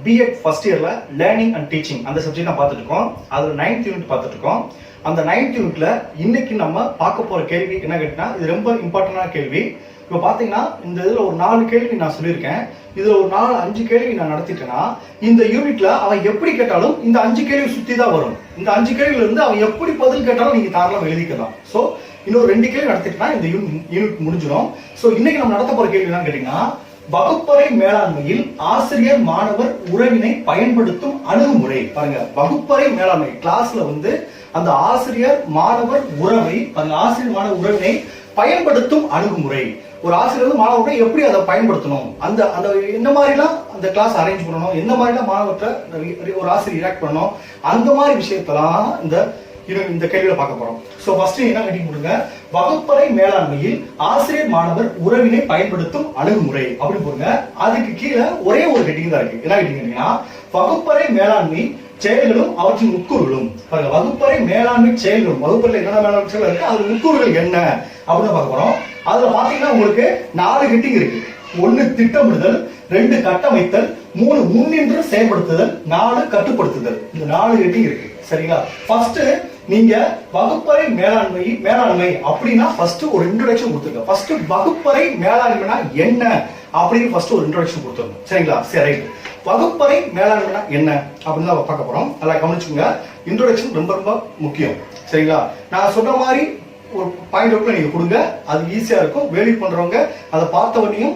B.Ed first இயர்ல learning and teaching அந்த subject நான் பார்த்துட்டு இருக்கோம். அதுல 9th யூனிட் பார்த்துட்டு இருக்கோம். அந்த 9th யூனிட்ல இன்னைக்கு நம்ம பார்க்க போற கேள்வி என்ன கேட்டா, இது ரொம்ப இம்பார்ட்டன்டான கேள்வி. இப்போ பாத்தீங்கன்னா இந்த இதுல ஒரு 4 கேள்வி நான் சொல்லியிருக்கேன். இதுல ஒரு 5 கேள்வி நான் நடத்திட்டேன்னா இந்த யூனிட்ல அவன் எப்படி கேட்டாலும் இந்த 5 கேள்வி சுத்தி தான் வரும். இந்த 5 கேள்வில இருந்து அவன் எப்படி பதில் கேட்டாலும் நீங்க தாராளமா எழுதிக்கலாம். சோ இன்னொரு 2 கேள்வி நடத்திட்டா இந்த யூனிட் முடிஞ்சிடும். சோ இன்னைக்கு நம்ம நடத்த போற கேள்வி என்னன்னு கேட்டீங்கன்னா, வகுப்பறை மேலாண்மையில் ஆசிரியர் மாணவர் உறவினை பயன்படுத்தும் அணுகுமுறை. பாருங்க, வகுப்பறை மேலாண்மை கிளாஸ்ல அந்த ஆசிரியர் மாணவர் உறவை ஆசிரியர் மாணவர் உறவினை பயன்படுத்தும் அணுகுமுறை. ஒரு ஆசிரியர் மாணவர்களை எப்படி அதை பயன்படுத்தணும், அந்த அந்த என்ன மாதிரிலாம் அந்த கிளாஸ் அரேஞ்ச் பண்ணணும், எந்த மாதிரிலாம் மாணவர்கிட்ட ஒரு ஆசிரியர் ரியாக்ட் பண்ணணும், அந்த மாதிரி விஷயத்தெல்லாம் இந்த கேள்வியில பார்க்க போறோம். சோ ஃபர்ஸ்ட் என்ன ஹெட்டிங் கொடுங்க, வகுப்பறை மேலாண்மையில் ஆசிரியர் மாணவர் உறவினை பயன்படுத்தும் அணுகுமுறை அப்படி போடுங்க. அதுக்கு கீழே ஒரே ஒரு ஹெட்டிங் தான் இருக்கு. என்ன ஹெட்டிங், வகுப்பறை மேலாண்மை செயல்களும் அவற்றின் உட்கூறுகளும். வகுப்பறை மேலாண்மை செயல்களும், வகுப்பறையில் என்னென்ன மேலாண்மை செயல்கள் இருக்கு, அது உட்கூறுகள் என்ன அப்படின்னு பார்க்க போறோம். அதுல பாத்தீங்கன்னா உங்களுக்கு 4 ஹெட்டிங் இருக்கு. 1 திட்டமிடுதல், 2 கட்டமைத்தல், 3 முன்னின்று செயல்படுத்துதல், 4 கட்டுப்படுத்துதல். இந்த 4 ஹெட்டிங் இருக்கு. சரிங்களா? ஃபர்ஸ்ட் நீங்க வகுப்பறை மேலாண்மை அப்படின்னா ஃபர்ஸ்ட் ஒரு இன்ட்ரோடக்ஷன் கொடுத்துருங்க. ஃபர்ஸ்ட் வகுப்பறை மேலாண்மைனா என்ன அப்படின்னு ஃபர்ஸ்ட் ஒரு இன்ட்ரோடக்ஷன் கொடுத்துருங்க. சரிங்களா? சரி, ரைட். வகுப்பறை மேலாண்மைனா என்ன அப்படின்னு தான் பார்க்க போறோம். நல்லா கவனிச்சுங்க. இன்ட்ரோடக்ஷன் ரொம்ப ரொம்ப முக்கியம். சரிங்களா? நான் சொன்ன மாதிரி ஒரு பாயிண்ட் அவுட்ல நீங்க கொடுங்க, அது ஈஸியா இருக்கும். வேலை பண்றவங்க அதை பார்த்தவனையும்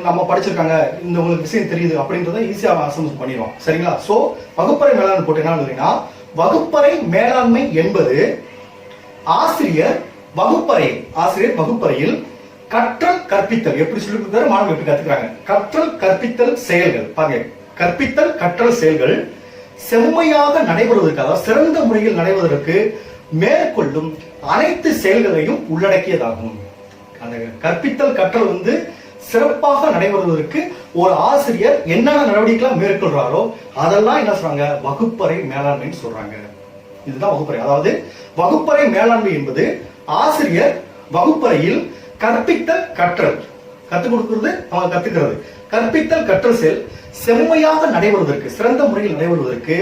நம்ம படிச்சிருக்காங்க, இந்த உங்களுக்கு விஷயம் தெரியுது அப்படின்றத ஈஸியா அசம்ஸ் பண்ணிடுவோம். சரிங்களா? சோ வகுப்பறை மேலாண்மை போட்டு என்ன, வகுப்பறை மேலாண்மை என்பது ஆசிரியர் வகுப்பறையில் கற்றல் கற்பித்தல் எப்படி சொல்லி கொடுத்தாரு, மாணவர்கள் எப்படி கத்துக்கிறாங்க, கற்றல் கற்பித்தல் செயல்கள். பாருங்க, கற்பித்தல் கற்றல் செயல்கள் செம்மையாக நடைபெறுவதற்கு, அதாவது சிறந்த முறையில் நடைபெறுவதற்கு மேற்கொள்ளும் அனைத்து செயல்களையும் உள்ளடக்கியதாகும். அந்த கற்பித்தல் கற்றல் சிறப்பாக நடைபெறுவதற்கு ஒரு ஆசிரியர் என்னென்ன நடவடிக்கைகளை மேற்கொள்றாரோ அதெல்லாம் என்ன சொல்றாங்க, வகுப்பறை மேலாண்மைன்னு சொல்றாங்க. இதுதான் வகுப்பறை. அதாவது வகுப்பறை மேலாண்மை என்பது ஆசிரியர் வகுப்பறையில் கற்பித்தல் கற்றல் கத்துக் கொடுக்கிறது, அவங்க கத்துக்கிறது, கற்பித்தல் கற்றல் செயல் செம்மையாக நடைபெறுவதற்கு, சிறந்த முறையில் நடைபெறுவதற்கு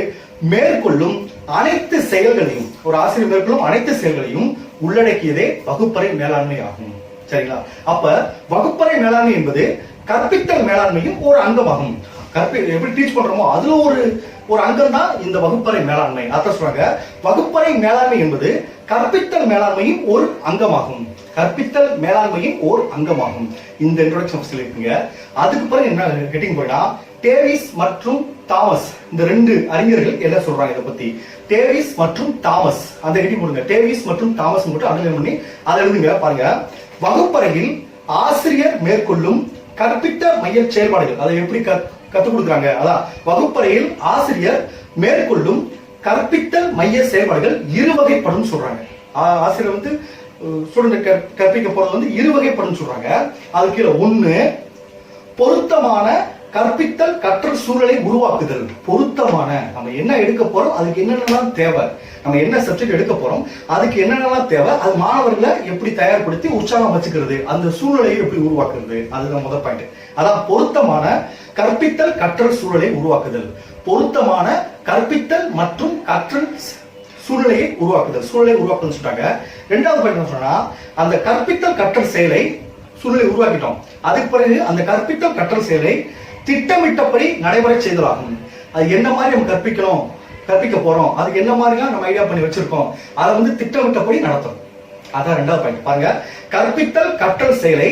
மேற்கொள்ளும் அனைத்து செயல்களையும், ஒரு ஆசிரியர் மேற்கொள்ளும் அனைத்து செயல்களையும் உள்ளடக்கியதே வகுப்பறை மேலாண்மை ஆகும். சரிங்களா? அப்ப வகுப்பறை மேலாண்மை என்பது கற்பித்தல் மேலாண்மையும் ஒரு அங்கமாகும். எப்படி டீச் பண்றோமோ அதுல ஒரு அங்கம் தான் இந்த வகுப்பறை மேலாண்மை. அதான் சொல்றாங்க, வகுப்பறை மேலாண்மை என்பது கற்பித்தல் மேலாண்மையும் ஒரு அங்கமாகும். கற்பித்தல் மேலாண்மையும் ஒரு அங்கமாகும். இந்த இன்ட்ரோடக்ஷன் சொல்லிருக்கீங்க. அதுக்கு பிறகு என்ன ஹெட்டிங் போயிட்டா, டேவிஸ் மற்றும் தாமஸ், இந்த 2 அறிஞர்கள் என்ன சொல்றாங்க இதை பத்தி. டேவிஸ் மற்றும் தாமஸ் அந்த ஹெட்டிங் போடுங்க. டேவிஸ் மற்றும் தாமஸ் மட்டும் அண்டர்லைன் பண்ணி அதை எழுதுங்க. பாருங்க, வகுப்பறையில் ஆசிரியர் மேற்கொள்ளும் கற்பித்த மைய செயல்பாடுகள், அதை எப்படி கத்துக் கொடுக்குறாங்க, அதான் வகுப்பறையில் ஆசிரியர் மேற்கொள்ளும் கற்பித்தல் மைய செயல்பாடுகள் 2 வகைப்படும் சொல்றாங்க. ஆசிரியர் ஸ்டூடெண்ட் கற்பிக்க போறது 2 வகைப்படும் சொல்றாங்க. அது கீழே 1 பொருத்தமான கற்பித்தல் கற்றல் சூழலை உருவாக்குதல். பொருத்தமான, நம்ம என்ன எடுக்க போறோம், அதுக்கு என்னென்னலாம் தேவை, நம்ம என்ன சப்ஜெக்ட் எடுக்க போறோம், அதுக்கு என்னென்னலாம் தேவை, அது மாணவர்களை எப்படி தயார்படுத்தி உற்சாகம் வச்சுக்கிறது, அந்த சூழலையை எப்படி உருவாக்குறது, அதுதான் முதல் பாயிண்ட். அதான் பொருத்தமான கற்பித்தல் கற்றல் சூழலை உருவாக்குதல். பொருத்தமான கற்பித்தல் மற்றும் கற்றல் சூழலையை உருவாக்குதல் சொல்றாங்க. 2வது பாயிண்ட் என்ன சொன்னா, அந்த கற்பித்தல் கற்றல் செயலை சூழலை உருவாக்கிட்டோம், அதுக்கு பிறகு அந்த கற்பித்தல் கற்றல் செயலை திட்டமிட்டபடி நடைபெற செய்தலாகும். அது என்ன மாதிரி நம்ம கற்பிக்க போறோம், அதுக்கு என்ன மாதிரிலாம் நம்ம ஐடியா பண்ணி வச்சிருக்கோம், அதை திட்டமிட்டபடி நடத்தணும். அதான் 2வது பாயிண்ட். பாருங்க, கற்பித்தல் கற்றல் செயலை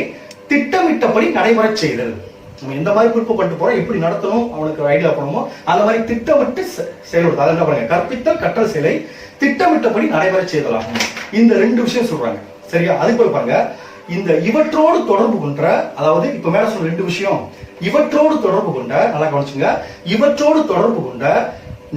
திட்டமிட்டபடி நடைபெற செய்தல். நம்ம எந்த மாதிரி குறிப்பிட்டு போறோம், எப்படி நடத்தணும், அவனுக்கு ஐடியா பண்ணுமோ அந்த மாதிரி திட்டமிட்டு செயல்படுது. அதை என்ன பாருங்க, கற்பித்தல் கற்றல் செயலை திட்டமிட்டபடி நடைபெற செய்தலாகும். இந்த 2 விஷயம் சொல்றாங்க. சரியா? அதுக்கு பாருங்க, இந்த இவற்றோடு தொடர்பு கொண்ட, அதாவது இப்ப மேல சொன்ன 2 விஷயம், இவற்றோடு தொடர்பு கொண்ட, நல்லா கவனிச்சுங்க, இவற்றோடு தொடர்பு கொண்ட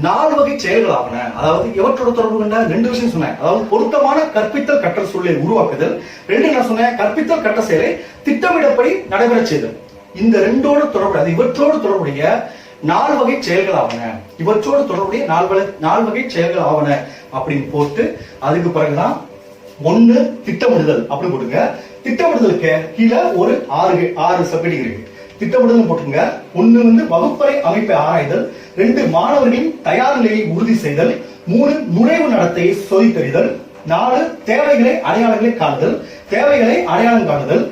4 வகை செயல்கள் ஆவன. அதாவது இவற்றோடு தொடர்பு கொண்ட 2 விஷயம் சொன்னேன். அதாவது பொருத்தமான கற்பித்தல் கற்றல் சூழலை உருவாக்குதல், 2 நான் சொன்னேன் கற்பித்தல் கற்றல் செயலை திட்டமிடப்படி நடைபெற செய்தல். இந்த 2ஓடு தொடர்பு, அது இவற்றோடு தொடர்புடைய 4 வகை செயல்கள் ஆவன, இவற்றோடு தொடர்புடைய 4 வகை செயல்கள் ஆவன அப்படின்னு போட்டு அதுக்கு பிறகுதான் 1 திட்டமிடுதல் அப்படி போடுங்க. திட்டமிடுதலுக்கு கீழே ஒரு 6 சப்ஹெட்டிங் இருக்கு. திட்டமிடுதல் போட்டுங்க. 1 வந்து வகுப்பறை அமைப்பை ஆராய்தல், 2 மாணவர்களின் தயார் நிலையை உறுதி செய்தல், 3 நுழைவு நடத்தையை சோதித்தறிதல், 4 தேவைகளை அடையாளங்களை காணுதல், தேவைகளை அடையாளம் காணுதல்,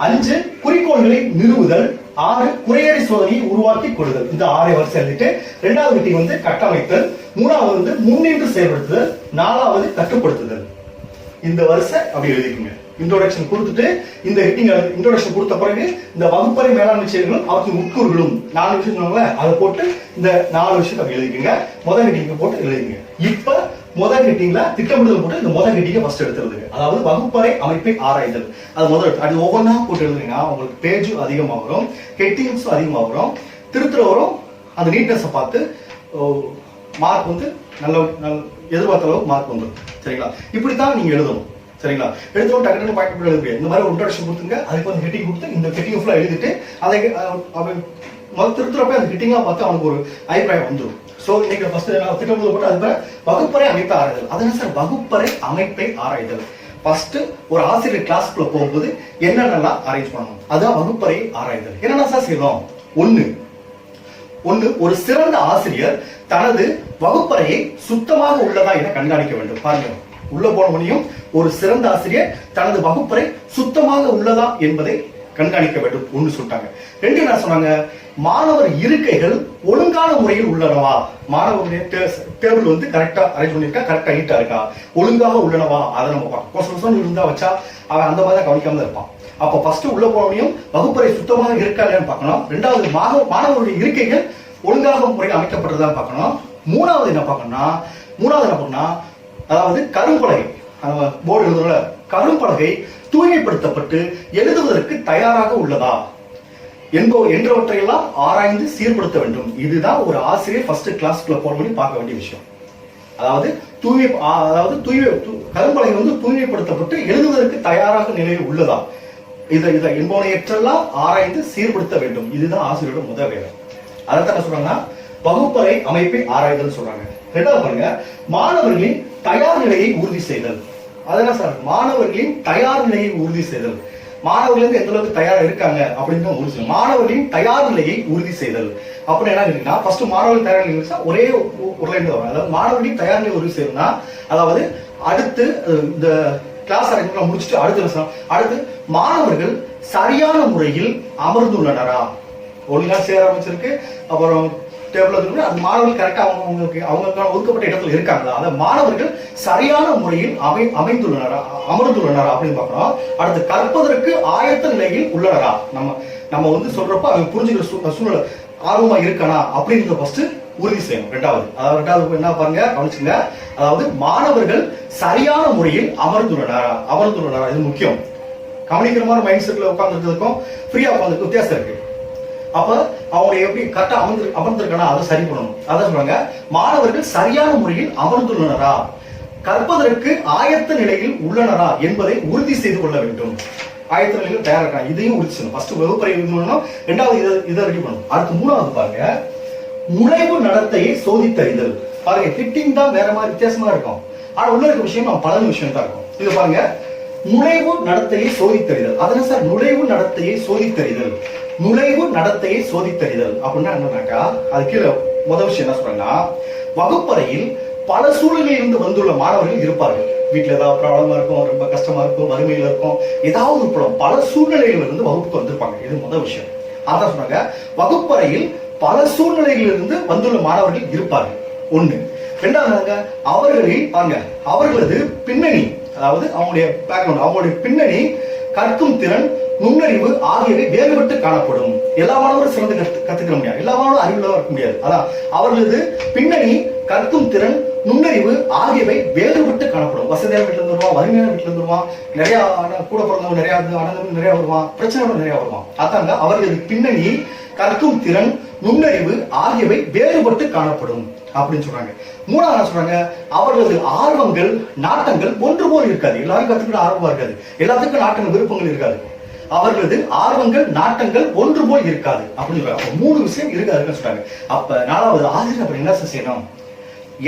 5 குறிக்கோள்களை நிறுவுதல், 6 குறையறி சோதனையை உருவாக்கி கொடுதல். இந்த 6 வரிசை எழுதிட்டு 2வது மீட்டிங் வந்து கட்டமைத்தல், 3வது வந்து முன்னின்று செயல்படுத்துதல், 4வது கட்டுப்படுத்துதல். இந்த வரிசை அப்படி எழுதிக்குங்க. இன்ட்ரோடக்ஷன் கொடுத்துட்டு இந்த ஹெட்டிங் இன்ட்ரோடக்ஷன் கொடுத்த பிறகு இந்த வகுப்பறை மேலாண்மை செயல்களும் அவற்றின் உட்கூறுகளும் 4 விஷயம் சொன்னாங்களே அதை போட்டு இந்த 4 விஷயத்தை அப்படி எழுதிக்குங்க. முதல் ஹெட்டிங் போட்டு எழுதிங்க. இப்ப முதல் ஹெட்டிங்ல திட்டமிடுதல் போட்டு இந்த முதல் ஹெட்டிங்கை ஃபர்ஸ்ட் எடுத்துருது. அதாவது வகுப்பறை அமைப்பை ஆராய்தல். அது முதல் அது ஒவ்வொன்றா போட்டு எழுதுறீங்கன்னா உங்களுக்கு பேஜும் அதிகமாக வரும், ஹெட்டிங்ஸும் அதிகமாக வரும், திருத்துற வரும். அந்த நீட்னஸை பார்த்து மார்க் வந்து நல்ல எதிர்பார்த்த அளவுக்கு மார்க் வந்துடும். சரிங்களா? இப்படித்தான் நீங்க எழுதணும். சரிங்களா? எழுதணும் டக்கு பாயிண்ட் போட்டு எழுதுங்க. இந்த மாதிரி ஒரு இன்ட்ரோடக்ஷன் கொடுத்துங்க, அதுக்கு வந்து ஹெட்டிங் கொடுத்து இந்த ஹெட்டிங் ஃபுல்லா எழுதிட்டு அதை அவன் முதல் திருத்துறப்ப அந்த ஹெட்டிங்லாம் பார்த்து அவனுக்கு ஒரு அபிப்பிராயம் வந்துடும். ஸோ இன்னைக்கு ஃபர்ஸ்ட் திட்டமிடுதல் போட்டு அது வகுப்பறை அமைப்பை ஆராய்தல். அதான் சார் வகுப்பறை அமைப்பை ஆராய்தல். ஃபர்ஸ்ட் ஒரு ஆசிரியர் கிளாஸ்க்குள்ள போகும்போது என்னென்னலாம் அரேஞ்ச் பண்ணணும், அதான் வகுப்பறை ஆராய்தல். என்னென்ன சார் செய்யணும்? ஒன்று ஒரு சிறந்த ஆசிரியர் தனது வகுப்பறையை சுத்தமாக உள்ளதா என கண்காணிக்க வேண்டும். பாருங்க, உள்ள போன முடியும் ஒரு சிறந்த ஆசிரியர் தனது வகுப்பறை சுத்தமாக உள்ளதா என்பதை கண்காணிக்க வேண்டும். ஒன்று சொல்லிட்டாங்க. 2 என்ன சொன்னாங்க? மாணவர் இருக்கைகள் ஒழுங்கான முறையில் உள்ளனவா, மாணவருடைய டேபிள் வந்து கரெக்டா அரேஞ்ச் பண்ணிருக்கா, கரெக்டா நீட்டா இருக்கா, ஒழுங்காக உள்ளனவா, அதை நம்ம பார்க்கணும். இருந்தா வச்சா அவன் அந்த மாதிரி தான் கவனிக்காம இருப்பான். அப்ப ஃபர்ஸ்ட் உள்ள போனவனையும் வகுப்பறை சுத்தமாக இருக்கா இல்லையான்னு பார்க்கணும். 2வது மாணவருடைய இருக்கைகள் ஒழுங்காக முறையில் அமைக்கப்பட்டதா பார்க்கணும். 3வது என்ன பார்க்கணும்னா அதாவது கரும்பலகை, போர்டு எழுதுறோம்ல, கரும்பலகை தூய்மைப்படுத்தப்பட்டு எழுதுவதற்கு தயாராக உள்ளதா என்றவற்றையெல்லாம் ஆராய்ந்து சீர்படுத்த வேண்டும். இதுதான் ஒரு ஆசிரியர் ஃபர்ஸ்ட் கிளாஸ்க்குள்ள போன பார்க்க வேண்டிய விஷயம். அதாவது கரும்பலகை வந்து தூய்மைப்படுத்தப்பட்டு எழுதுவதற்கு தயாராக நிலையில் உள்ளதா, இதை என்பவனையற்றெல்லாம் ஆராய்ந்து சீர்படுத்த வேண்டும். இதுதான் ஆசிரியரோட முதல் வேலை. அதைத்தான் சொல்றாங்க வகுப்பறை அமைப்பை ஆராய்தல் சொல்றாங்க. 2வது பாருங்க, மாணவர்களின் தயார் நிலையை உறுதி செய்தல். அதெல்லாம் சார் மாணவர்களின் தயார் நிலையை உறுதி செய்தல். மாணவர்கள் எந்த அளவுக்கு தயாரா இருக்காங்க அப்படின்னு உறுதி செய்யணும். மாணவர்களின் தயார் நிலையை உறுதி செய்தல் அப்படின்னு என்ன கேட்டீங்கன்னா, ஃபர்ஸ்ட் மாணவர்கள் தயார் நிலை ஒரே ஒரு லைன் வரும். அதாவது மாணவர்களின் தயார் நிலை உறுதி செய்யணும்னா, அதாவது அடுத்து இந்த கிளாஸ் அரேஞ்ச்மெண்ட் முடிச்சுட்டு அடுத்து மாணவர்கள் சரியான முறையில் அமர்ந்துள்ளனரா, ஒழுங்கா சேர ஆரம்பிச்சிருக்கு, அப்புறம் டேபிள் அது மாணவர்கள் கரெக்டா அவங்களுக்கான ஒதுக்கப்பட்ட இடத்துல இருக்காங்களா, அதை மாணவர்கள் சரியான முறையில் அமர்ந்துள்ளனரா அப்படின்னு பார்க்கணும். அடுத்து கற்பதற்கு ஆயத்த நிலையில் உள்ளனரா, நம்ம வந்து சொல்றப்ப அவங்க புரிஞ்சுக்கிற சூழ்நிலை ஆர்வமா இருக்கானா அப்படிங்கிறத ஃபர்ஸ்ட் உறுதி செய்யணும். 2வது என்ன பாருங்க, கவனிச்சுங்க. அதாவது மாணவர்கள் சரியான முறையில் அமர்ந்துள்ளனரா, இது முக்கியம். கவனிக்கிற மாதிரி மைண்ட் செட்ல உட்கார்ந்துருக்கும் ஃப்ரீயா உட்கார்ந்துருக்கு வித்தியாசம் இருக்கு. அப்ப அவங்க எப்படி கரெக்டா அமர்ந்திருக்கானா அதை சரி பண்ணணும். அதான் சொல்றாங்க மாணவர்கள் சரியான முறையில் அமர்ந்துள்ளனரா, கற்பதற்கு ஆயத்த நிலையில் உள்ளனரா என்பதை உறுதி செய்து கொள்ள வேண்டும். ஆயத்த நிலையில் தயாரா இருக்காங்க, இதையும் உறுதி செய்யணும். ஃபர்ஸ்ட் வகுப்பறை பண்ணணும், 2வது இதை ரெடி பண்ணணும். அடுத்து 3வது பாருங்க, நுழைவு நடத்தையை சோதித்தறிதல். பாருங்க ஹிட்டிங் தான் வேற மாதிரி வித்தியாசமா இருக்கும், ஆனா உள்ள இருக்க விஷயம் நம்ம பழன விஷயம் தான் இருக்கும். இது பாருங்க நுழைவு நடத்தையை சோதித்தறிதல். அதனால சார் நுழைவு நடத்தையை சோதித்தறிதல் அப்படின்னா என்னன்னாக்கா, அது கீழே முதல் விஷயம் என்ன சொல்றாங்கன்னா, வகுப்பறையில் பல சூழ்நிலையில் இருந்து வந்துள்ள மாணவர்கள் இருப்பார்கள். வீட்டுல ஏதாவது ப்ராப்ளமா இருக்கும், ரொம்ப கஷ்டமா இருக்கும், வறுமையில இருக்கும், ஏதாவது ஒரு ப்ராப்ளம், பல சூழ்நிலைகள் இருந்து வகுப்புக்கு வந்திருப்பாங்க. இது முதல் விஷயம். அதான் சொன்னாங்க வகுப்பறையில் பல சூழ்நிலைகளில் இருந்து வந்துள்ள மாணவர்கள் இருப்பார்கள். 1. 2வது அவர்களில் பாருங்க அவர்களது பின்னணி, அதாவது அவங்களுடைய பேக்ரவுண்ட், அவங்களுடைய பின்னணி, கற்கும் திறன், நுண்ணறிவு ஆகியவை வேறுபட்டு காணப்படும். எல்லா மாணவரும் சிறந்து கத்துக்க முடியாது, எல்லா மாணவரும் அறிவுள்ளவா இருக்க முடியாது. அதான் அவர்களது பின்னணி, கற்கும் திறன், நுண்ணறிவு ஆகியவை வேறுபட்டு காணப்படும். வசதியான வீட்டுல இருந்து வருவான், வறுமையான வீட்டுல இருந்து வருவான், நிறைய கூட பிறந்தவங்க நிறைய வருவான், பிரச்சனைகள் நிறைய வருவான். அதாங்க அவர்களது பின்னணி, கற்கும் திறன், நுண்ணறிவு ஆகியவை வேறுபட்டு காணப்படும் அப்படின்னு சொல்றாங்க. 3வது சொல்றாங்க அவர்களது ஆர்வங்கள், நாட்டங்கள் ஒன்று போல் இருக்காது. எல்லாரும் கத்துக்கிட்ட ஆர்வமா இருக்காது, எல்லாத்துக்கும் நாட்டங்கள் விருப்பங்கள் இருக்காது. அவர்களது ஆர்வங்கள், நாட்டங்கள் ஒன்று போல் இருக்காது அப்படின்னு சொல்றாங்க. 3 விஷயம் இருக்காதுன்னு சொல்றாங்க. அப்ப 4வது ஆசிரியர் அப்படி என்ன செய்யணும்?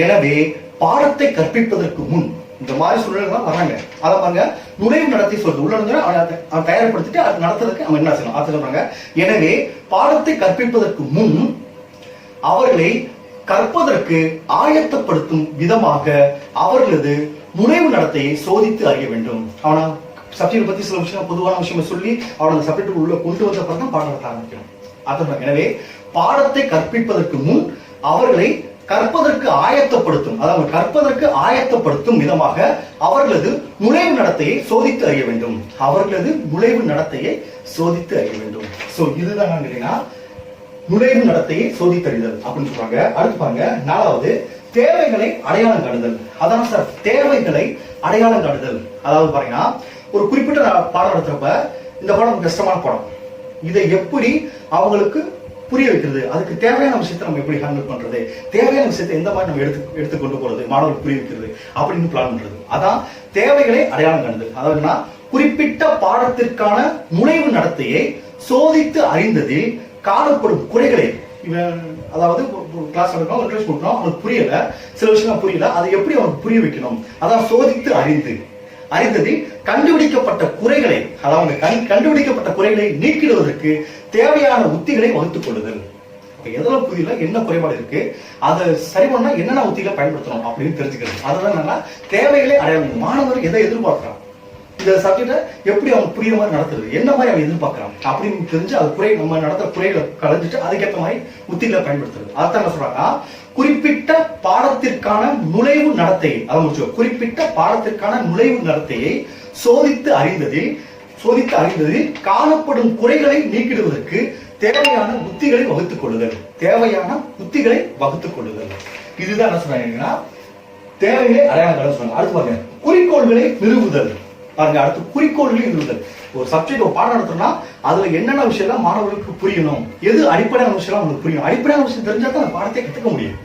எனவே பாடத்தை கற்பிப்பதற்கு முன் இந்த மாதிரி சூழ்நிலை தான் வராங்க. அதை பாருங்க, நுழைவு நடத்தி சொல்றது உள்ள இருந்து அவன் தயார்படுத்திட்டு அது நடத்துறதுக்கு அவன் என்ன செய்யணும் அதை சொல்றாங்க. எனவே பாடத்தை கற்பிப்பதற்கு முன் அவர்களை கற்பதற்கு ஆயத்தப்படுத்தும் விதமாக அவர்களது நுழைவு நடத்தையை சோதித்து அறிய வேண்டும். அவனை சப்ஜெக்ட் பத்தி சில விஷயம் பொதுவான விஷயம் சொல்லி அவனை சப்ஜெக்ட் உள்ள கொண்டு வந்த பிறகு தான் பாடம் நடத்த ஆரம்பிக்கணும். அதான் எனவே பாடத்தை கற்பிப்பதற்கு முன் அவர்களை கற்பதற்கு ஆயத்தப்படுத்தும், அதாவது கற்பதற்கு ஆயத்தப்படுத்தும் விதமாக அவர்களது நுழைவு நடத்தையை சோதித்து அறிய வேண்டும். அவர்களது நுழைவு நடத்தையை சோதித்து அறிய வேண்டும். சோ இதுதான் கேட்டீங்கன்னா நுழைவு நடத்தையை சோதித்தறிதல் அப்படின்னு சொல்றாங்க. அடுத்து பாருங்க, 4வது தேவைகளை அடையாளம் காணுதல். அதான் சார் தேவைகளை அடையாளம் காணுதல். அதாவது பாத்தீங்கன்னா ஒரு குறிப்பிட்ட பாடம் நடத்துறப்ப இந்த பாடம் கஷ்டமான பாடம், இதை எப்படி அவங்களுக்கு புரிய வைக்கிறது, அதுக்கு தேவையான விஷயத்தை நம்ம எப்படி ஹேண்டில் பண்றது, தேவையான விஷயத்தை எந்த மாதிரி நம்ம எடுத்து கொண்டு போறது, மாணவர்களுக்கு புரிய வைக்கிறது அப்படின்னு பிளான் பண்றது. அதான் தேவைகளை அடையாளம் காணுதல். அதாவதுன்னா குறிப்பிட்ட பாடத்திற்கான நுழைவு நடத்தையை சோதித்து அறிந்ததில் காணப்படும் குறைகளை, அதாவது கிளாஸ் நடக்கணும், இன்ட்ரெஸ்ட் கொடுக்கணும், அவனுக்கு புரியல, சில விஷயம் புரியல, அதை எப்படி அவனுக்கு புரிய வைக்கணும், அதான் சோதித்து அறிந்ததில் கண்டுபிடிக்கப்பட்ட குறைகளை, அதாவது கண்டுபிடிக்கப்பட்ட குறைகளை நீக்கிடுவதற்கு தேவையான உத்திகளை வகுத்துக் கொள்ளுதல். எதெல்லாம் புரியல, என்ன குறைபாடு இருக்கு, அதை சரி பண்ணா என்னென்ன உத்திகளை பயன்படுத்தணும் அப்படின்னு தெரிஞ்சுக்கிறது. அதுதான் தேவைகளை அடையாளம். மாணவர் எதை எதிர்பார்க்கிறான், இந்த சப்ஜெக்டை எப்படி அவன் புரியுற மாதிரி நடத்துறது, என்ன மாதிரி அவன் எதிர்பார்க்கிறான் அப்படின்னு தெரிஞ்சு அது குறை நம்ம நடத்துற குறைகளை கலைஞ்சிட்டு அதுக்கேற்ற மாதிரி உத்திகளை பயன்படுத்துறது. அதான் என்ன சொல்றாங்க, குறிப்பிட்ட பாடத்திற்கான நுழைவு நடத்தையை, அதை முடிச்சு குறிப்பிட்ட பாடத்திற்கான நுழைவு நடத்தையை சோதித்து அறிந்ததில் காணப்படும் குறைகளை நீக்கிடுவதற்கு தேவையான உத்திகளை வகுத்துக் கொள்ளுதல். இதுதான் என்ன சொல்றாங்கன்னா தேவைகளை அடையாளம் சொல்றாங்க. அடுத்து பாருங்க, குறிக்கோள்களை நிறுவுதல். பாருங்க, அடுத்து குறிக்கோள்களை நிறுவுதல். ஒரு சப்ஜெக்ட் ஒரு பாடம் நடத்துறோம்னா அதுல என்னென்ன விஷயம் மாணவர்களுக்கு புரியணும், எது அடிப்படையான விஷயம் அவங்களுக்கு புரியணும். அடிப்படையான விஷயம் தெரிஞ்சா தான் அந்த பாடத்தை கத்துக்க முடியும்.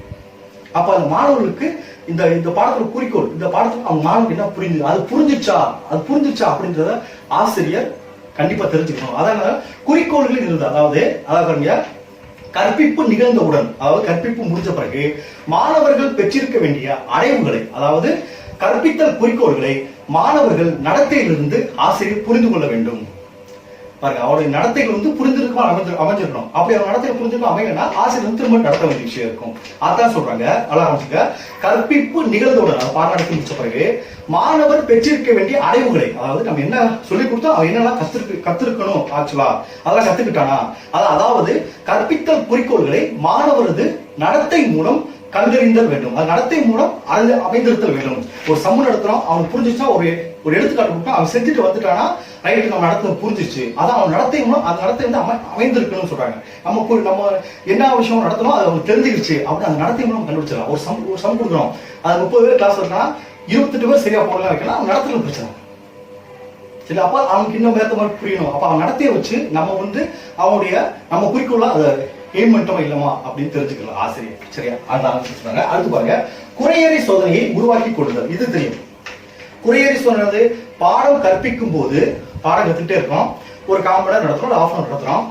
அப்ப அந்த மாணவர்களுக்கு இந்த பாடத்துல குறிக்கோள், இந்த பாடத்துக்கு அவங்க மாணவர்களுக்கு என்ன புரிஞ்சு, அது புரிஞ்சிச்சா அப்படின்றத ஆசிரியர் கண்டிப்பா தெரிஞ்சுக்கணும். அதனால குறிக்கோள்களை நிறுவுதல். அதாவது கற்பிப்பு நிகழ்ந்தவுடன், அதாவது கற்பிப்பு முடிஞ்ச பிறகு மாணவர்கள் பெற்றிருக்க வேண்டிய அடைவுகளை, அதாவது கற்பித்தல் குறிக்கோள்களை மாணவர்கள் நடத்தையிலிருந்து ஆசிரியர் புரிந்து கொள்ள வேண்டும். பாருங்க, அவருடைய நடத்தைகள் புரிஞ்சிருக்குமா அமைஞ்சிருக்கணும். அப்படி அவர் நடத்தைகள் புரிஞ்சிருக்கும் அமையனா ஆசிரியர் திரும்ப நடத்த வேண்டிய விஷயம் இருக்கும். அதான் சொல்றாங்க. ஆரம்பிச்சுங்க, கற்பிப்பு நிகழ்ந்தவுடன், பாடம் நடத்தி முடிச்ச பிறகு மாணவர் பெற்றிருக்க வேண்டிய அடைவுகளை, அதாவது நம்ம என்ன சொல்லி கொடுத்தோம், அவன் என்னெல்லாம் கத்திருக்கணும், ஆக்சுவலா அதெல்லாம் கத்துக்கிட்டானா, அதாவது கற்பித்தல் குறிக்கோள்களை மாணவரது நடத்தை மூலம் கண்டறிந்தல் வேண்டும். அது நடத்தை மூலம் அது அமைந்திருத்தல் வேண்டும். ஒரு சம்மு நடத்துறோம், அவனுக்கு புரிஞ்சிச்சா, ஒரு எடுத்துக்காட்டு கொடுத்தோம், அவன் செஞ்சுட்டு வந்துட்டானா ரைட்டு, நம்ம நடத்த புரிஞ்சிச்சு, அதான் அவன் நடத்தை மூலம் அந்த நடத்தை அமைந்திருக்கணும்னு சொல்றாங்க. நம்ம என்ன விஷயம் நடத்தணும் அது அவனுக்கு தெரிஞ்சிருச்சு அப்படின்னு அந்த நடத்தை மூலம் கண்டுபிடிச்சிடலாம். ஒரு சம் கொடுக்குறோம், அது 30 பேர் கிளாஸ் இருக்கானா 28 பேர் சரியா போடலாம் வைக்கலாம், அவன் நடத்துல பிரச்சனை சரி. அப்ப அவனுக்கு இன்னும் ஏற்ற மாதிரி புரியணும். அப்ப அவன் நடத்தையை வச்சு நம்ம குறிக்கோளா அதை எய்ம் பண்ணிட்டோமா இல்லமா அப்படின்னு தெரிஞ்சுக்கலாம் ஆசிரியர். சரியா, சொல்றாங்க. அடுத்து பாருங்க, குறையறை சோதனையை உருவாக்கி கொள்ளுதல். இது தெரியும். குறையறை சோதனை பாடம் கற்பிக்கும் போது பாடம் கத்துக்கிட்டே இருக்கோம், ஒரு 1/4 மணி நேரம் நடத்துறோம், 1/2 மணி நடத்துறோம்.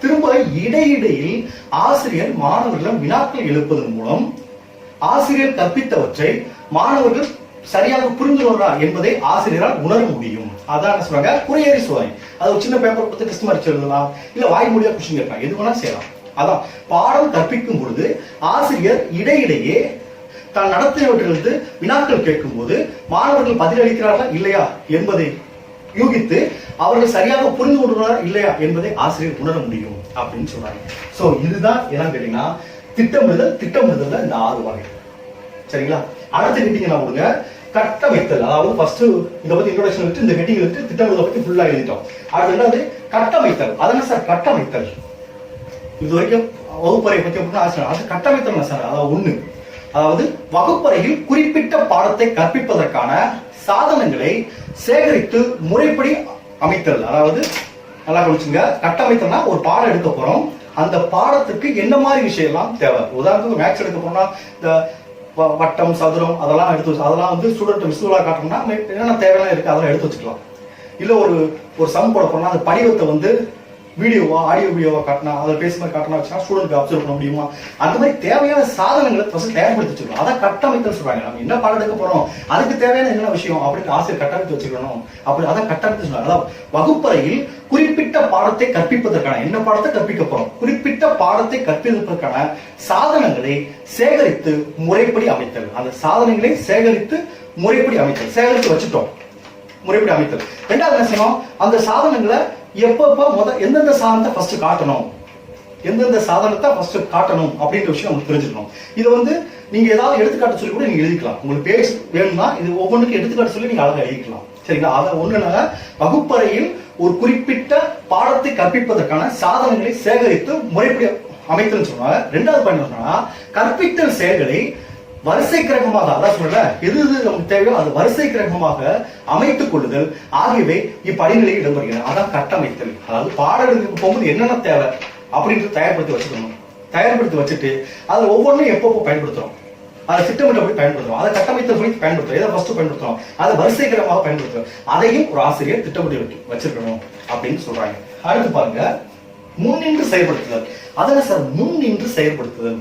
திரும்ப இடையிடையில் ஆசிரியர் மாணவர்களிடம் வினாக்கள் எழுப்பதன் மூலம் ஆசிரியர் கற்பித்தவற்றை மாணவர்கள் சரியாக புரிந்துள்ளா என்பதை ஆசிரியரால் உணர முடியும். அதான் சொல்றாங்க குறையறை சோதனை. அது ஒரு சின்ன பேப்பர் கொடுத்து டெஸ்ட் மாதிரி எழுதலாம், இல்ல வாய்மொழியா கொஸ்டின் கேட்கலாம், எது வேணா செய்யலாம். அதான் பாடம் கற்பிக்கும் பொழுது ஆசிரியர் இடையிடையே தான் நடத்தியவற்றிலிருந்து வினாக்கள் கேட்கும் போது மாணவர்கள் பதிலளிக்கிறார்களா இல்லையா என்பதை யூகித்து அவர்கள் சரியாக புரிந்து கொள்கிறாரா இல்லையா என்பதை ஆசிரியர் உணர முடியும் அப்படின்னு சொல்றாங்க. சோ இதுதான் என்ன கேட்டீங்கன்னா திட்டமிடுதல் இந்த 6 வகை. சரிங்களா, அடுத்த ஹெட்டிங் நான் கொடுங்க, கட்டமைத்தல். அதாவது ஃபர்ஸ்ட் இத பத்தி இன்ட்ரோடக்ஷன் விட்டு இந்த ஹெட்டிங் விட்டு திட்டமிடுதல் பத்தி ஃபுல்லா எழுதிட்டோம். அடுத்து என்னது கட்டமைத்தல். அதான சார் கட்டமைத்தல். இது வரைக்கும் வகுப்பறை பத்தி ஆசிரியர் அது கட்டமைத்தல் சார். அதாவது வகுப்பறையில் குறிப்பிட்ட பாடத்தை கற்பிப்பதற்கான சாதனங்களை சேகரித்து முறைப்படி அமைத்தல். அதாவது நல்லா கவனிச்சுங்க, கட்டமைத்தல்னா ஒரு பாடம் எடுக்க போறோம், அந்த பாடத்துக்கு என்ன மாதிரி விஷயம் எல்லாம் தேவை. உதாரணத்துக்கு மேக்ஸ் எடுக்க போனா இந்த வட்டம் சதுரம் அதெல்லாம் அதெல்லாம் ஸ்டூடெண்ட் விசுவலா காட்டணும்னா என்னென்ன தேவையெல்லாம் இருக்கு அதெல்லாம் எடுத்து வச்சுக்கலாம். இல்ல ஒரு சம் போட போனா அந்த படிவத்தை வீடியோவா ஆடியோ வீடியோவா காட்டினா அதை பேசுற மாதிரி காட்டினா வச்சா ஸ்டூடெண்ட்க்கு அப்சர்வ் பண்ண முடியுமா? அந்த மாதிரி தேவையான சாதனங்களை ஃபர்ஸ்ட் தயார்படுத்தி வச்சுக்கணும். அதை கட்டமைத்தல் சொல்றாங்க. நம்ம என்ன பாடம் எடுக்க போறோம், அதுக்கு தேவையான என்ன விஷயம் அப்படின்னு ஆசிரியர் கட்டமைத்து வச்சுக்கணும். அப்படி அதை கட்டமைத்து சொல்றாங்க. அதாவது வகுப்பறையில் குறிப்பிட்ட பாடத்தை கற்பிப்பதற்கான, என்ன பாடத்தை கற்பிக்க போறோம், குறிப்பிட்ட பாடத்தை கற்பிப்பதற்கான சாதனங்களை சேகரித்து முறைப்படி அமைத்தல். அந்த சாதனங்களை சேகரித்து முறைப்படி அமைத்தல். சேகரித்து வச்சுட்டோம், முறைப்படி அமைத்தல். ரெண்டாவது என்ன செய்யணும், அந்த சாதனங்களை எப்பப்ப எந்தெந்த சாதனத்தை ஃபர்ஸ்ட் காட்டணும், எந்தெந்த சாதனத்தை ஃபர்ஸ்ட் காட்டணும் அப்படின்ற விஷயம் உங்களுக்கு தெரிஞ்சுக்கணும். இது நீங்க ஏதாவது எடுத்துக்காட்டு சொல்லி கூட நீங்க எழுதிக்கலாம். உங்களுக்கு பேஜ் வேணும்னா இது ஒவ்வொன்றுக்கும் எடுத்துக்காட்டு சொல்லி நீங்க அழகா எழுதிக்கலாம். சரிங்களா? அதை ஒண்ணுனால வகுப்பறையில் ஒரு குறிப்பிட்ட பாடத்தை கற்பிப்பதற்கான சாதனங்களை சேகரித்து முறைப்படி அமைத்தல் சொன்னாங்க. ரெண்டாவது பாயிண்ட் சொன்னா கற்பித்தல் செயல்களை வரிசை கிரகமாக, அதான் சொல்ல எது நமக்கு தேவையோ அது வரிசை கிரகமாக அமைத்துக் கொள்ளுதல் ஆகியவை இப்படிநிலையில் இடம்பெறுகிறது. அதான் கட்டமைத்தல். அதாவது பாடங்களுக்கு போகும்போது என்னென்ன தேவை அப்படின்ட்டு தயார்படுத்தி வச்சுக்கணும். தயார்படுத்தி வச்சுட்டு அதை ஒவ்வொன்றும் எப்பப்போ பயன்படுத்துறோம், அதை திட்டமிட்டபடி பயன்படுத்துறோம், அதை கட்டமைத்தல் படி பயன்படுத்துறோம், எதை ஃபர்ஸ்ட் பயன்படுத்துறோம், அதை வரிசை கிரகமாக பயன்படுத்துறோம். அதையும் ஒரு ஆசிரியர் திட்டமிட்டு வச்சிருக்கணும் அப்படின்னு சொல்றாங்க. அடுத்து பாருங்க, முன்னின்று செயல்படுத்துதல். அதான் சார் முன்னின்று செயல்படுத்துதல்.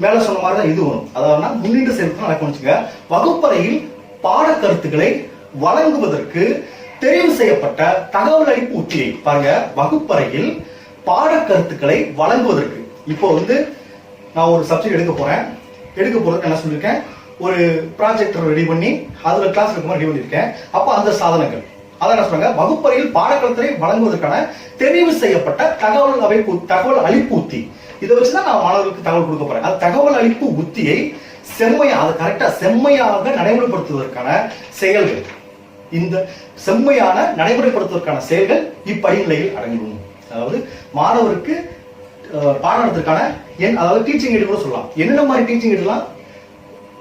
மேல சொன்ன மாதிரி தான் இது வரும். அதாவது முன்னின்று செயல்படுத்த நடக்கும். வகுப்பறையில் பாட கருத்துக்களை வழங்குவதற்கு தெரிவு செய்யப்பட்ட தகவல் அளிப்பு உத்தியை பாருங்க. வகுப்பறையில் பாட கருத்துக்களை வழங்குவதற்கு, இப்போ நான் ஒரு சப்ஜெக்ட் எடுக்க போறதுக்கு என்ன சொல்லியிருக்கேன், ஒரு ப்ராஜெக்டர் ரெடி பண்ணி அதுல கிளாஸ் ரெடி பண்ணியிருக்கேன். அப்ப அந்த சாதனங்கள் அதான் என்ன சொல்றாங்க, வகுப்பறையில் பாடக்கருத்துரை வழங்குவதற்கான தெரிவு செய்யப்பட்ட தகவல் அளிப்பு உத்தி. இதை வச்சுதான் நான் மாணவர்களுக்கு தகவல் கொடுக்க போறேன். அந்த தகவல் அளிப்பு உத்தியை செம்மையாக நடைமுறைப்படுத்துவதற்கான செயல்கள், இந்த செம்மையான நடைமுறைப்படுத்துவதற்கான செயல்கள் இப்படிநிலையில் அடங்கும். அதாவது மாணவருக்கு பாடத்திற்கான அதாவது டீச்சிங் எய்டு கூட சொல்லலாம். என்னென்ன மாதிரி டீச்சிங் எய்டுலாம்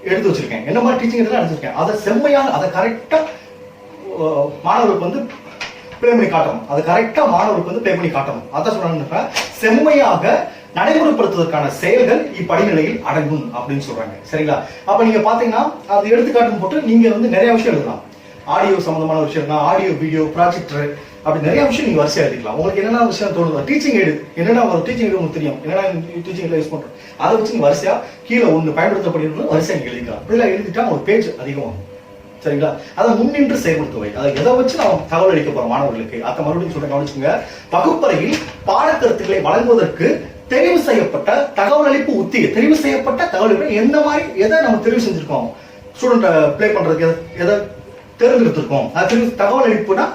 எடுத்து வச்சிருக்கேன், என்ன மாதிரி டீச்சிங் எய்டுலாம் எடுத்து வச்சிருக்கேன், அதை செம்மையாக அதை கரெக்டா மாணவர்களுக்கு பிளே பண்ணி காட்டணும். அது கரெக்டா மாணவர்களுக்கு பிளே பண்ணி காட்டணும். அதான் சொல்றாங்க, செம்மையாக நடைமுறைப்படுத்துவதற்கான செயல்கள் இப்படிநிலையில் அடங்கும் அப்படின்னு சொல்றாங்க. சரிங்களா? அப்ப நீங்க பாத்தீங்கன்னா அது எடுத்துக்காட்டு போட்டு நீங்க நிறைய விஷயம் எழுதலாம். ஆடியோ சம்பந்தமான விஷயம் இருந்தா ஆடியோ, வீடியோ, ப்ராஜெக்டர், அப்படி நிறைய விஷயம் நீங்க வரிசையா எழுதிக்கலாம். உங்களுக்கு என்னென்ன விஷயம் தோணுதோ, டீச்சிங் எய்டு என்னென்ன ஒரு டீச்சிங் எய்டு உங்களுக்கு தெரியும், என்னென்ன டீச்சிங் எய்டு யூஸ் பண்றோம், அதை வச்சு நீங்க வரிசையா கீழே ஒன்று பயன்படுத்தப்படுகிறது வரிசையா நீங்க எழுதிக்கலாம். இப்படிலாம் எழுதிட்டா உங்களுக்கு பேஜ் அதிகமாகும். சரிங்களா? அதை முன்னின்று செயல்படுத்துவை. அதை எதை வச்சு நான் தகவல் அளிக்க போறோம் மாணவர்களுக்கு, அதை மறுபடியும் சொல்ல கவனிச்சுங்க. வகுப்பறையில் பாடக்கருத்துக்களை வழங்குவதற்கு தெரிவு செய்யப்பட்ட தகவல் அளிப்பு உத்தி, தெரிவு செய்யப்பட்ட தகவல் எந்த மாதிரி எதை நம்ம தெரிவு செஞ்சிருக்கோம், ஸ்டூடெண்ட் பிளே பண்றதுக்கு எதை தேர்ந்தெடுத்திருக்கோம், தகவல் அளிப்புனா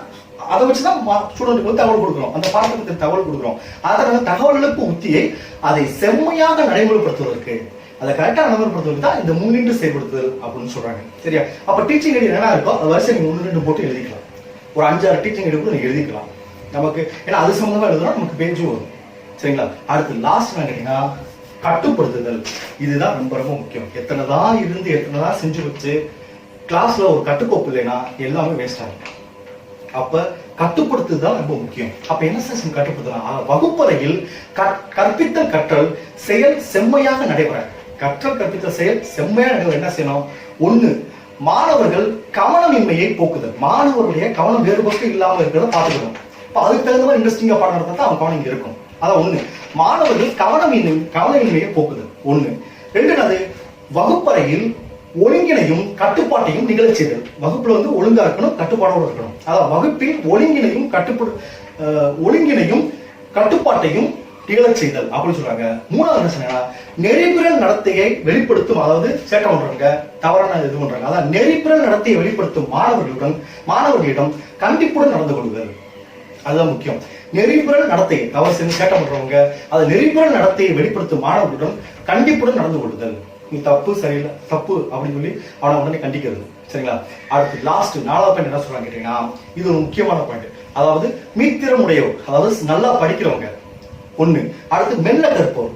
அதை வச்சுதான் ஸ்டூடெண்ட்டுக்கு தகவல் கொடுக்குறோம், அந்த பாடத்திற்கு தகவல் கொடுக்குறோம். அதனால தகவல் அளிப்பு உத்தியை அதை செம்மையாக நடைமுறைப்படுத்துவதற்கு, அதை கரெக்டா நடைமுறைப்படுத்துவதற்கு தான் இந்த முன்னின்று செயல்படுத்துதல் அப்படின்னு சொல்றாங்க. சரியா? அப்ப டீச்சிங் எய்டு என்ன இருக்கோ அது வரிசை நீங்க 1-2 போட்டு எழுதிக்கலாம். ஒரு 5-6 டீச்சிங் எய்டு கூட நீங்க எழுதிக்கலாம் நமக்கு. ஏன்னா அது சம்பந்தமா எழுதுனா நமக்கு பேஜும் வரும். சரிங்களா? அடுத்து லாஸ்ட் என்ன கேட்டீங்கன்னா கட்டுப்படுத்துதல். இதுதான் ரொம்ப ரொம்ப முக்கியம். எத்தனைதான் இருந்து எத்தனைதான் செஞ்சு வச்சு கிளாஸ்ல ஒரு கட்டுக்கோப்பு இல்லைன்னா எல்லாமே வேஸ்ட் ஆகும். அப்ப கட்டுப்படுத்துதல் ரொம்ப முக்கியம். அப்ப என்ன சார் கட்டுப்படுத்தலாம்? வகுப்பறையில் கற்பித்தல் கற்றல் செயல் செம்மையாக நடைபெற, கற்றல் கற்பித்தல் செயல் செம்மையாக நடைபெற என்ன செய்யணும்? 1, மாணவர்கள் கவனமின்மையை போக்குதல். மாணவர்களுடைய கவனம் வேறு பக்கம் இல்லாம இருக்கிறத பாத்துக்கணும். இப்ப அதுக்கு தகுந்த மாதிரி இன்ட்ரெஸ்டிங்கா பாடம் நடத்தா அவன் கவனம் இங்க இருக்கும். அதான் 1, மாணவர்கள் கவனமின்மையை போக்குதல் 1. 2, வகுப்பறையில் ஒழுங்கினையும் கட்டுப்பாட்டையும் நிகழச் செய்தல். வகுப்புல ஒழுங்கா இருக்கணும், கட்டுப்பாடோடு இருக்கணும். அதாவது வகுப்பில் ஒழுங்கினையும் கட்டுப்பாட்டையும் நிகழச் செய்தல் அப்படின்னு சொல்றாங்க. 3வது என்ன சொன்னா, நெறிபிறல் நடத்தையை வெளிப்படுத்தும், அதாவது சேட்டை பண்றாங்க, தவறான இது பண்றாங்க, அதாவது நெறிபிறல் நடத்தையை வெளிப்படுத்தும் மாணவர்களிடம் கண்டிப்புடன் நடந்து கொள்ளுதல். அதுதான் முக்கியம். நெறிபிறல் நடத்தை, தவறு செஞ்சு சேட்டை பண்றவங்க அது நெறிபிறல் நடத்தையை வெளிப்படுத்தும் மாணவர்களிடம் கண்டிப்புடன் நடந்து கொள்ளுதல். நீ தப்பு சரியில்லை, தப்பு அப்படின்னு சொல்லி அவனை உடனே கண்டிக்கிறது. சரிங்களா? அடுத்து லாஸ்ட் 4வது பாயிண்ட் என்ன சொல்றாங்க கேட்டீங்கன்னா, இது ஒரு முக்கியமான பாயிண்ட். அதாவது மீத்திறமுடையோர், அதாவது நல்லா படிக்கிறவங்க 1. அடுத்து மெல்ல கற்போர்,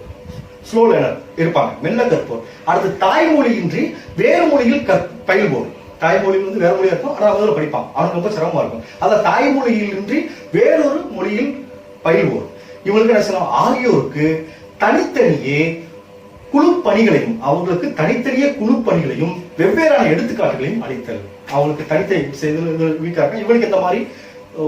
ஸ்லோ லேர்னர் இருப்பாங்க, மெல்ல கற்போர். அடுத்து தாய்மொழியின்றி வேறு மொழியில் பயில்வோர். தாய்மொழி வேற மொழியா இருக்கும், ஆனா முதல்ல படிப்பான், அவனுக்கு ரொம்ப சிரமமா இருக்கும். அதான் தாய்மொழியின்றி வேறொரு மொழியில் பயில்வோர். இவங்களுக்கு என்ன செய்யணும்? ஆகியோருக்கு தனித்தனியே குழு பணிகளையும், அவங்களுக்கு தனித்தனியே குழு பணிகளையும் வெவ்வேறான எடுத்துக்காட்டுகளையும் அளித்தல். அவங்களுக்கு தனித்தனி வீக்கா இவங்களுக்கு இந்த மாதிரி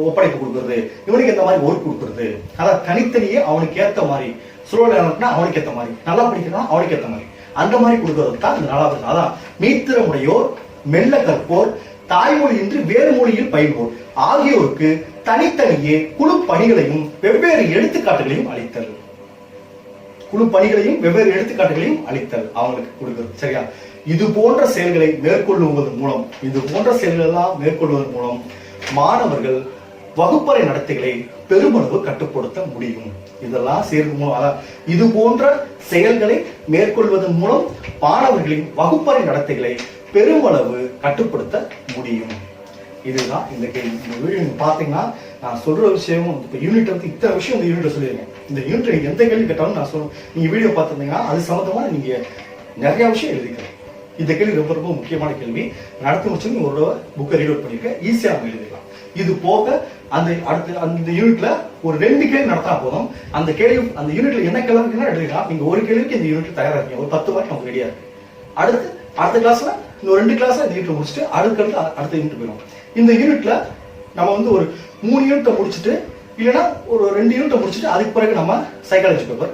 ஒப்படைப்பு கொடுக்கறது, இவனுக்கு எந்த மாதிரி ஒர்க் கொடுக்கறது, அதாவது தனித்தனியே அவனுக்கு ஏத்த மாதிரி, ஸ்லோ லேர்னர்னா அவனுக்கு ஏத்த மாதிரி, நல்லா படிக்கிறான் அவனுக்கு ஏத்த மாதிரி, அந்த மாதிரி கொடுக்கறது தான் இந்த 4வது. அதான் மீத்திரமுடையோர், மெல்ல கற்போர், தாய்மொழியின்றி வேறு மொழியில் பயில்வோர் ஆகியோருக்கு தனித்தனியே குழு பணிகளையும் வெவ்வேறு எடுத்துக்காட்டுகளையும் அளித்தல். குழு பணிகளையும் வெவ்வேறு எடுத்துக்காட்டுகளையும் அளித்தல் அவங்களுக்கு கொடுக்கிறது. சரியா? இது போன்ற செயல்களை மேற்கொள்ளுவதன் மூலம், இது போன்ற செயல்கள் எல்லாம் மேற்கொள்வதன் மூலம் மாணவர்கள் வகுப்பறை நடத்தைகளை பெருமளவு கட்டுப்படுத்த முடியும். இதெல்லாம் சேர்ந்து மூலம், இது போன்ற செயல்களை மேற்கொள்வதன் மூலம் மாணவர்களின் வகுப்பறை நடத்தைகளை பெருமளவு கட்டுப்படுத்த முடியும். இதுதான் இந்த கேள்வி. இந்த வீடியோ பாத்தீங்கன்னா நான் சொல்ற விஷயம் இப்ப யூனிட் வந்து இத்தனை விஷயம் இந்த யூனிட்ல சொல்லிருக்கேன். இந்த யூனிட் எந்த கேள்வி கேட்டாலும் நான் சொல்லுவேன். நீங்க வீடியோ பார்த்திருந்தீங்கன்னா அது சம்பந்தமா நீங்க நிறைய விஷயம் எழுதிக்கலாம். இந்த கேள்வி ரொம்ப ரொம்ப முக்கியமான கேள்வி. நடத்தி முடிச்சு நீங்க ஒரு புக்கை ரீட் அவுட் பண்ணிருக்க ஈஸியா நம்ம எழுதிக்கலாம். இது போக அந்த யூனிட்ல ஒரு 2 கேள்வி நடத்தா போதும். அந்த கேள்வி அந்த யூனிட்ல என்ன கேள்வி எழுதிக்கலாம். நீங்க ஒரு கேள்விக்கு இந்த யூனிட் தயாரா இருக்கீங்க. ஒரு 10 மார்க் நமக்கு ரெடியா இருக்கு. அடுத்த கிளாஸ்ல இன்னும் 2 கிளாஸ் இந்த யூனிட்ல முடிச்சுட்டு அடுத்த யூனிட் போயிடும். இந்த யூனிட்ல நம்ம வந்து ஒரு 3 யூனிட்டை முடிச்சுட்டு, இல்லைன்னா ஒரு 2 யூனிட்டை முடிச்சுட்டு அதுக்கு பிறகு நம்ம சைக்காலஜி பேப்பர்,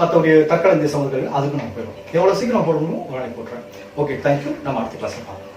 மற்றபடி தற்கால இந்திய சமூகங்கள் அதுக்கு நம்ம போயிடும். எவ்வளவு சீக்கிரம் போடணுமோ உடனே போட்டுறேன். Okay, thank you. நம்ம அடுத்த கிளாஸ்ல பார்க்கலாம்.